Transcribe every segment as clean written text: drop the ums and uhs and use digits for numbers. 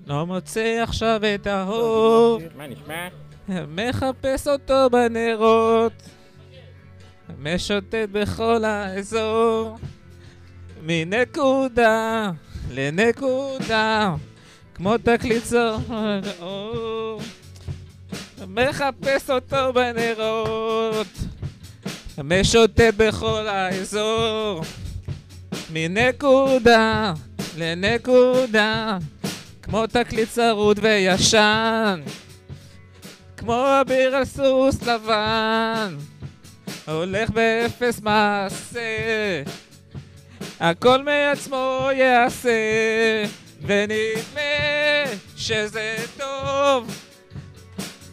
לא מוצא עכשיו את האור, מה נשמע? מחפש אותו בנרות, משוטט בכל האזור, מנקודה לנקודה, כמו תקליט אור. מחפש אותו בנרות, משוטט בכל האזור, מנקודה לנקודה, כמו תקליט צרוד וישן, כמו אביר על סוס לבן, הולך באפס מעשה, הכל מעצמו יעשה, ונדמה שזה טוב,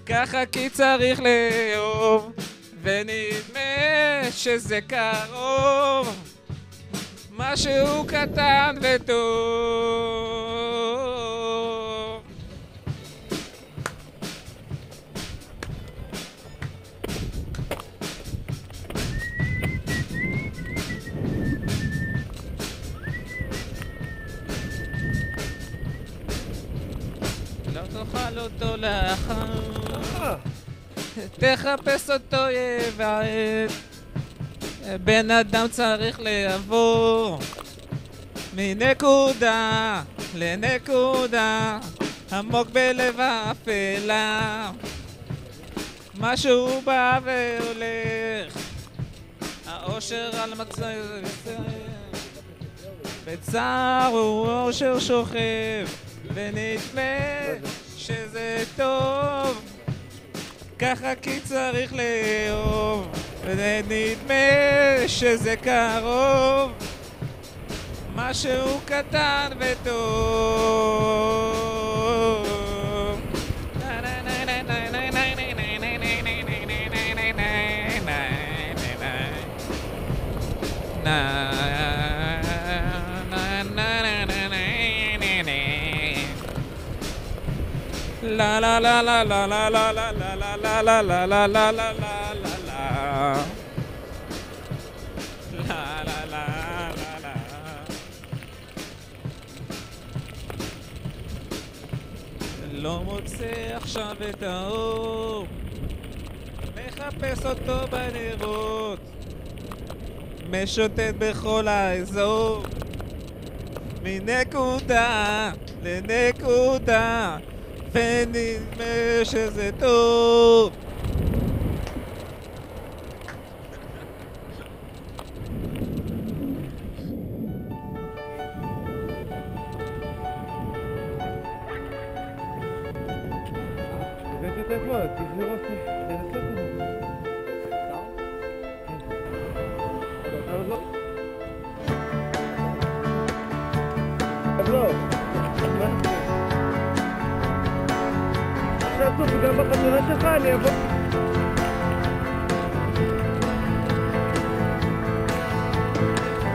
ככה כי צריך לאהוב, ונדמה שזה קרוב, משהו קטן וטוב. לא תאכל אותו לאחר, תחפש אותו יבעט, בן אדם צריך לעבור מנקודה לנקודה, עמוק בלב האפלה, משהו בא והולך, האושר על מצב בצער הוא אושר שוכב, ונדמה שזה טוב, ככה כי צריך לאהוב, ונדמה שזה קרוב, משהו קטן וטוב. La la la la la la la la la la la la la la la la la. לא מוצא עכשיו את האור, מחפש אותו בנרות, משוטט בכל האזור, מנקודה לנקודה, ונדמה שזה טוב. וגם בחזרה שלך אני אבוא.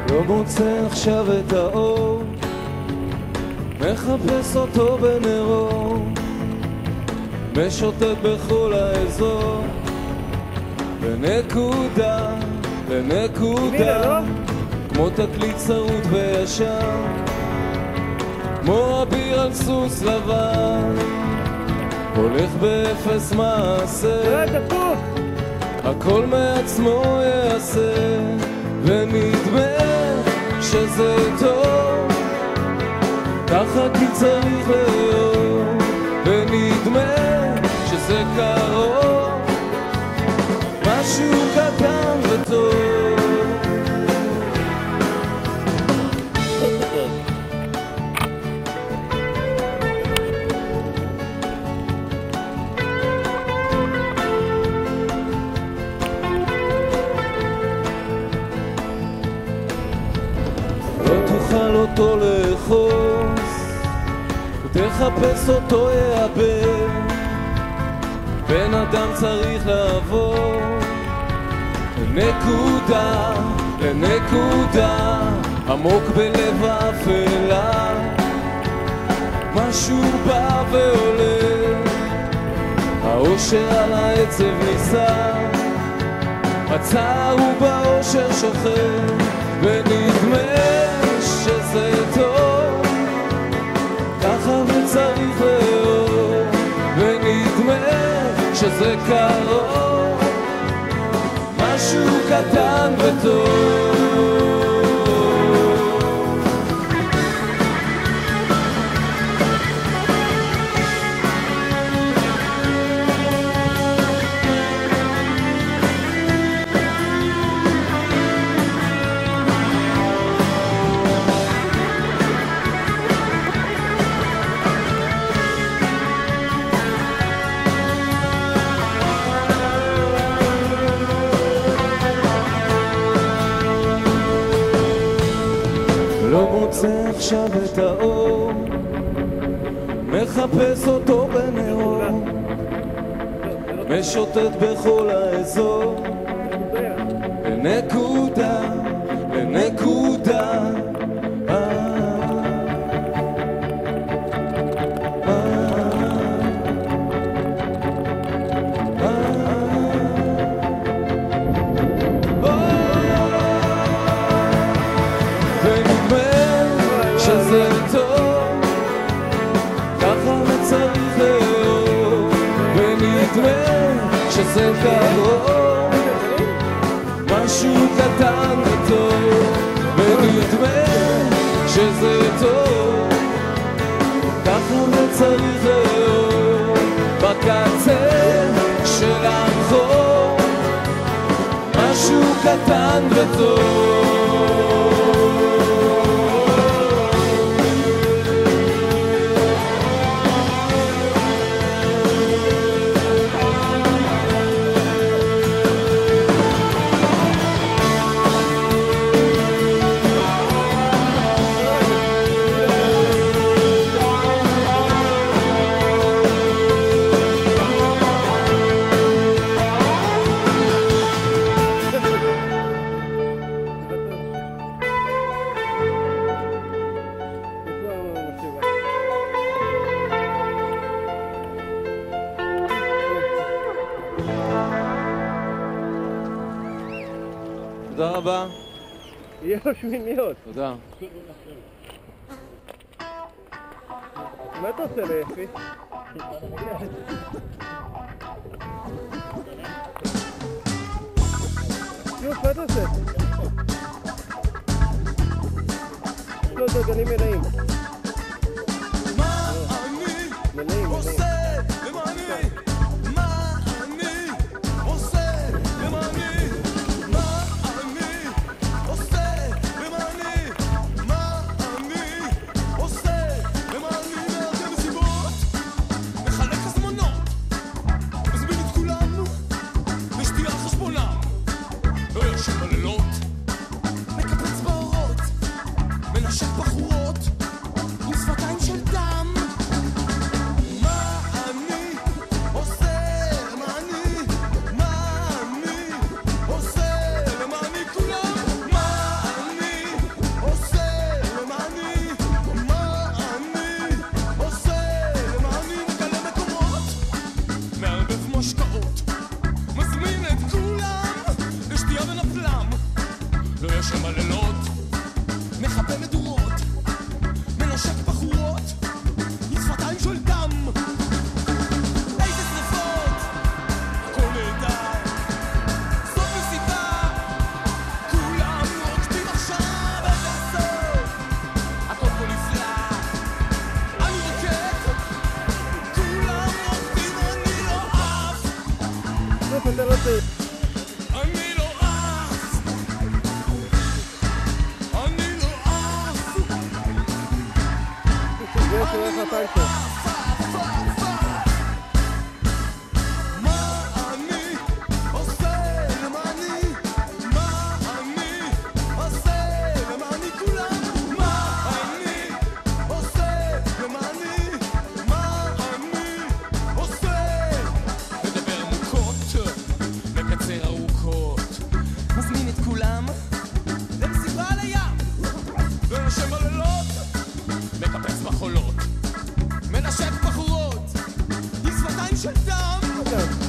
לא מוצא עכשיו את האור, מחפש אותו בנרות, משוטט בכל האזור, בנקודה לנקודה, כמו תקליט צרוד וישן, כמו אביר על סוס לבן, הולך באפס מעשה, הכל מעצמו יעשה, ונדמה שזה טוב, ככה כי צריך לאהוב, ונדמה שזה קרוב, משהו קטן וטוב. תאכל אותו לחוס, תחפש אותו יאבד, בן אדם צריך לעבור נקודה לנקודה, עמוק בלב האפלה, משהו בא ועולה, האושר על העצב ניסה, הצער הוא באושר שוכן, ונדמה שזה טוב, ככה וצריך לאהוב, ונדמה שזה קרוב, משהו קטן וטוב. לא מוצא עכשיו את האור, מחפש אותו בנאור, משוטט בכל האזור, לנקודה, לנקודה. שזה טוב, ככה וצריך לאהוב, ונדמה שזה קרוב, משהו קטן וטוב, ונדמה שזה טוב, ככה וצריך לאהוב, בקצה של הרחוב, משהו קטן וטוב. תודה רבה. יהיה לו שמיניות. תודה. מה אתה עושה ליפי? יופ, מה אתה עושה? לא, זה גנים מלאים. מה אני עושה למעני? מה אני עושה למעני? מה אני עושה למעני? מה אני עושה למעני? מארגן מסיבות, מחלק הזמנות, מזמין את כולם לשתייה על חשבונם, לא ישן בלילות, מקפץ באורות, מנשק בחורות עם שפתיים של דם. מה אני עושה למעני? מה אני עושה למעני כולם? מה אני עושה למעני? מה אני עושה למעני? מגלה מקומות, מערבב משקאות, מזמין את כולם לשתייה ונפלם, לא ישן בלילות, מחפה מדורות, מנשק בחורות עם שפתיים של דם. איזה שרפות, הכל נהדר, זאת מסיבה, כולם רוקדים עכשיו, איזה הסוף, הכל פה נפלא, אני רוקד, כולם רוקדים, אני לא עף, יופ, אתה לא צריך. אני לא עף, אני לא עף. זה שולח הטייטו. מה אני עושה למעני? מה אני עושה למעני כולם? מה אני עושה למעני? מה אני עושה? מדבר עמוקות, מקצר ארוכות, מזמין את כולם למסיבה על הים, לא ישן בלילות, מקפץ בחולות, מנשק בחורות עם שפתיים של דם.